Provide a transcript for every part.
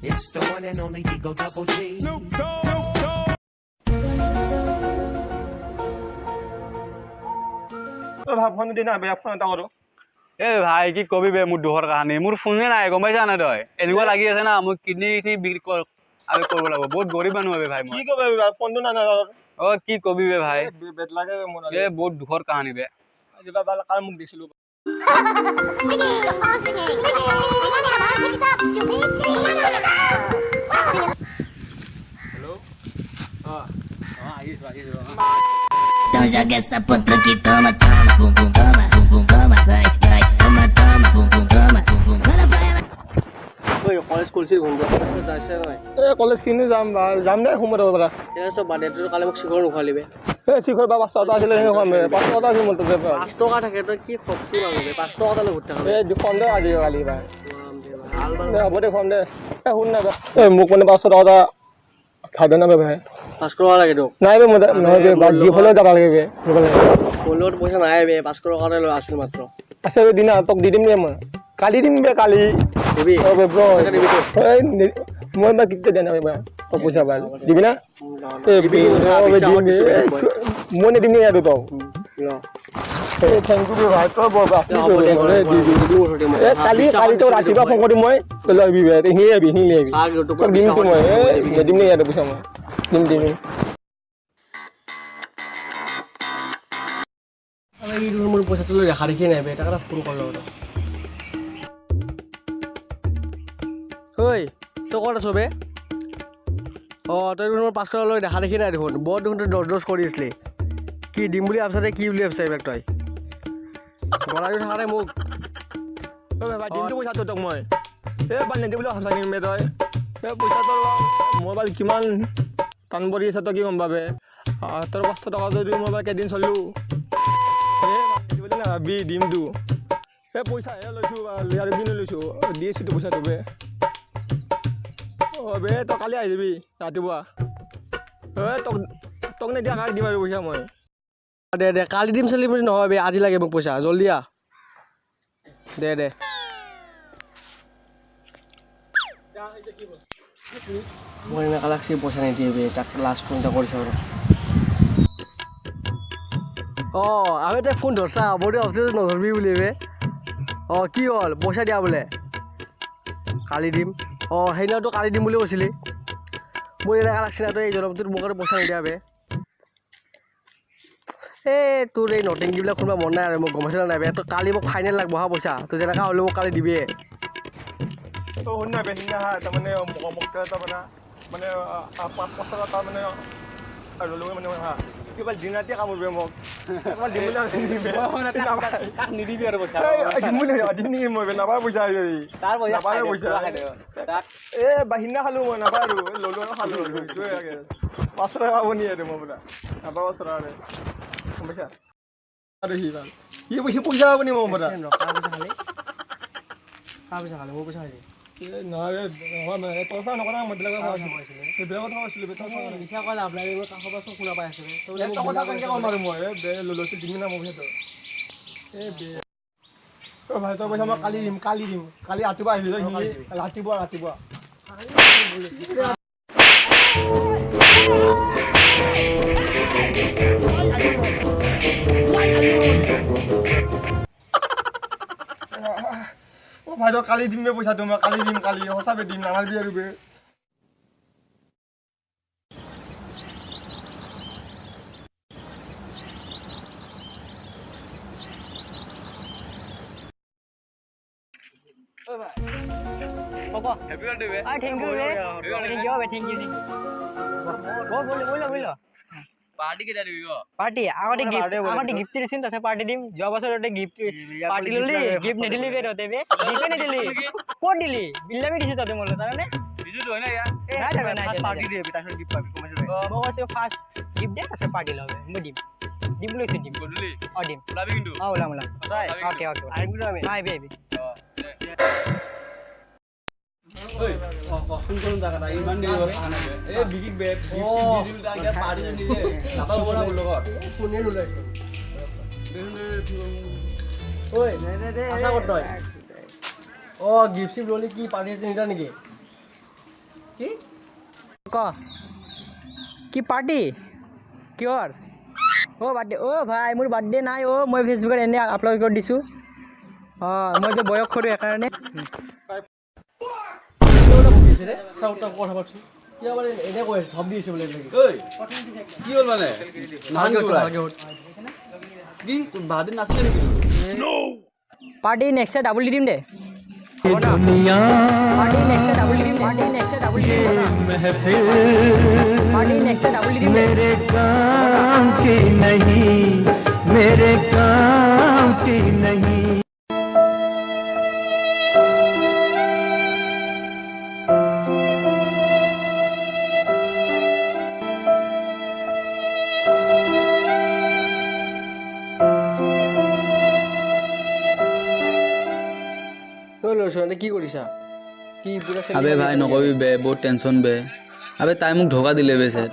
It's the one and only Digo Double G. ভাবখন দিনা বেয়া phone এটা কৰো এ ভাই কি কবি বে মোৰ দুখৰ কাহিনী মোৰ ফোনে নাই গম পাইছা না তই এনেকুৱা লাগি আছে না মই কিডনি বিক্ৰী আৰু কৰিব লাগিব বহুত গৰীব মানুহ বে ভাই মই কি কবে ফোনটো না অ কি কবি বে ভাই বেট লাগে মোৰ এ বহুত দুখৰ কাহিনী বে যেটা ভাল কাল মোক দিছিলো হেল্ল' আহিছো Então joga essa potro que toma, toma, bum bum toma, vai, vai, toma, toma, bum bum toma, manda pra ela. ঐ কলেজ খুলছিল ঘুমটো যাইছে নাই এ কলেজ কিনি যাম দে সময় পৰা এতিয়া চব বাদে তোৰ কালি মোক চিখৰ নোখোৱালিবে এ শিখৰ বা 5 টকা আছিলে সেই খাম 5 টকা আছিল মোৰ তাতে 5 টকা থাকে তই কি খপছি মানুহে 5 টকা তালে ঘুরতে হবে এ দুখন দে আজি কালি ভাই আলবান দে হ'ব দে খাম দে এ শুন না এ মোক মানে 500 টকা খাই দে না ভাই 5 টকা লাগে তোক নাই বে মই নহয় বে বাদ গিফলে যাব লাগে বে কলত পইচা নাই বে 5 টকা লৈ আছিল মাত্ৰ আছে দিনা তোক দি দিম নে মই কালি দিম বে কালি দিবি ও বে ব্রো পইচা দিবি তো মই বা কিতে দেনা বে তোক পইচা ভাল দিবি না এ দিবি মই নে দিম নে আৰু তো ল এ থ্যাংক ইউ ভাই তোৰ বৰ বাছি এ কালি তো ৰাতিপুৱা ফোন কৰিম মই তই লবি বে হি আবি তোক দিম তো মই এ দিম নে আৰু পইচা মই দিম আমি এই মোৰ পইচাটো লৈ দেখা দেখি নাই বে এটা কথা ফোন কৰলো ঐ তই ক'ত আছ বে তই মোৰ 5 টকা লৈ দেখা দেখি নাই দেখোন বহুত দেখোন তই দছ কৰি আছিলি কি দিম বুলি ভাবছাতে কি বুলি ভাবছা এইবিলাক তই গলাটো থকা নাই মোক ও ভাই দিম তো পইচা তোক মই এ বাল নেদি বুলি ভাবছা নিম বে তই এ পইচা তোৰ মোবাইল কিমান টান পৰি আছে তই কি গম পাবে তোৰ 500 টকা যদি মোবাইল কেদিন চলিলো এ দিবলৈ না ভাবি দিম তো এ পইচা হে লৈছো আৰু কিনো লৈছো দিছো তো পইচা তোবে ও বে তই কালি আহি যাবি ৰাতিপুৱা এ তোক নিদিয়া কাক দিম আৰু পইচা মই দে কালি দিম চালি বুলি নহয় বে আজি লাগে মোক পইচা জলদি আ দে মই এনেকা লাগছে পইচা নিদিয়ে বে তাক লাষ্ট ফোন এটা কৰিছে আৰু আমি তাই ফোন ধৰছা হ'ব দে অফিচত নধৰবি বুলি বে কি হ'ল পইচা দিয়া বোলে কালি দিম সেইদিনাতো কালি দিম বুলি কৈছিলি মোৰ এনেকা লাগছে না তই এই জনমটোত মোক আৰু পইচা নিদিয়া বে তোৰ এই নটিংগিবিলাক কোনোবা মন নাই আৰু মোক গম পাইছিলা নাই বে তই কালি মোক ফাইনেল লাগব হা পইচা তই যেনেকা হ'লেও মোক কালি দিবিয়ে তো শুন না বেহিনা হা তাৰমানে মুখটা মানে 5 টকা তাৰ মানে আৰু লৈ মানে হা কিবা দিন ৰাতি কামুৰবে মোক একবাৰ দিম বুলি নিদিবে তাক নিদিবি আৰু পইচা দিম নেকি মই নাপায় পইচা তাৰ নাপায় পইচা তাক এ বাহিনা খালো মই নাপায় আৰু ললো আৰু খালো আৰু সেইটোৱে আগে 5 টকা পাবনি আৰু মই বোলা নাপায় 5 টকা আৰু গম পাইছা আৰু সি পইচা পাবনি মই বোলা পইচা খালে মোৰ পইচা খালি নহয় পইচা নকৰা মই বেলেগৰ কথা কৈছিলো মিছা কয় লাভ লাগে মই কাষৰ পৰা চব শুনা পাই আছোঁ কথা কেনেকৈ ক'ম আৰু মই লৈছো দিম না মোক সেইটো ভাই তই পইচা মই কালি দিম কালি ৰাতিপুৱা আহিবি ৰাতিপুৱা ভাই তই কালি দিম বে পইচাটো মই কালি সঁচাবে দিম নামাৰিবি আৰু বে হ্যাপি বার্থডে বে थैंक यू बोलो পার্টি কেটা দিবি গো पार्टी আগতে গিফট দিছিন তাছে পার্টি দিম যোৱা বছৰতে গিফট পার্টি ললি গিফট নেদিলি বে ততে বে গিফট নেদিলি ক'ত দিলি বিল্লামি দিছ ততে মোলে তানে বিজু তো হয় না ইয়াৰ নাই পার্টি দিবি তাছত গিফট পাবি কমাইছো মই কৈছো ফার্স্ট গিফট দে তাছে পার্টি লবে মই দিম বুলি দিম গধূলি দিম ওলাবি কিন্তু ওলাম ওকে আহিম কিন্তু আমি আহিবি ফোন কৰিম তাক এটা ইমান দেৰি হ'ল এই বিকিক বে দিল তাক পাৰ্টি নিদিয়ে নাপাব বৰা মোৰ লগত ফোনে নোলাইছো ঐ আছা ক'ত তই গিফ্ট চিফ্ট ল'লি কি পাৰ্টি নিদিয়া নেকি ক কি পাৰ্টি কিহৰ বাৰ্থডে ভাই মোৰ বাৰ্থডে নাই মই ফেচবুকত এনে আপলোড কৰি দিছোঁ মই যে বয়স সৰু সেইকাৰণে কথা পাতছোঁ কিয় মানে এনে কৈ আছে ধপ দি আছে বোলে কি হ'ল মানে কি তোৰ বাৰ্থডে নাছিলে নেকি পাৰ্টি নেক্সট ইয়াৰ ডাবল দি দিম দে পাৰ্টি নেক্সট ইয়াৰ ডাবল দি দিম পাৰ্টি নেক্সট ইয়াৰ ডাবল দি দিম পাৰ্টি নেক্সট ইয়াৰ ডাবল দি দিম मेरे काम की नहीं मेरे काम की नहीं তই লৈছ কি কৰিছা কি পুৰা আবে ভাই নকবি বে বহুত টেনশ্যন বে আবে তাই মোক ধোকা দিলে বে চেট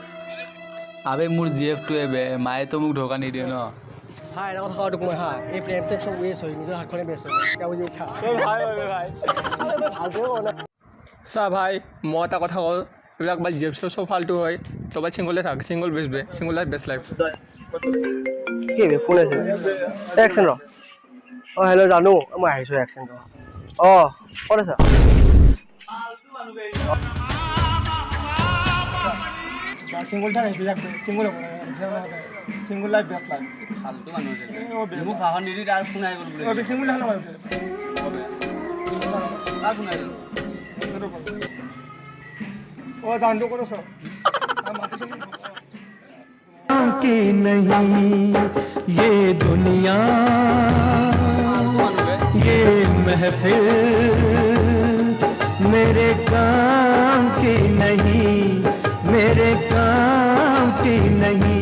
আবে মোৰ জিএফটোৱে বে মায়েতো মোক ধোকা নিদিয়ে ন হা এটা কথা তোক মই হা এই প্লেন চেট চব ৱেষ্ট হৈ নিজৰ হাতখনে বেষ্ট হৈ কিয় বুজি পাইছা চা ভাই মই এটা কথা কওঁ এইবিলাক বা জেব চব ফাল্টু হয় তই চিংগলে থাক চিংগল বেষ্ট বে চিংগল লাইফ বেষ্ট লাইফ কি বে ফোন আছে একচেন ৰ হেল্ল' জানো মই আহিছোঁ একচেন ৰ ক'ত আছা চিংগল থাক single single life best life ফালতু মানুহ আছে মোক ভাষণ নিদি তাৰ ফোন আহি গ'ল বোলে চিংগল লাইফ কাক ফোন আহি গ'ল জানটো ক'ত আছ की नहीं ये दुनिया ये महफिल मेरे काम की नहीं मेरे काम की नहीं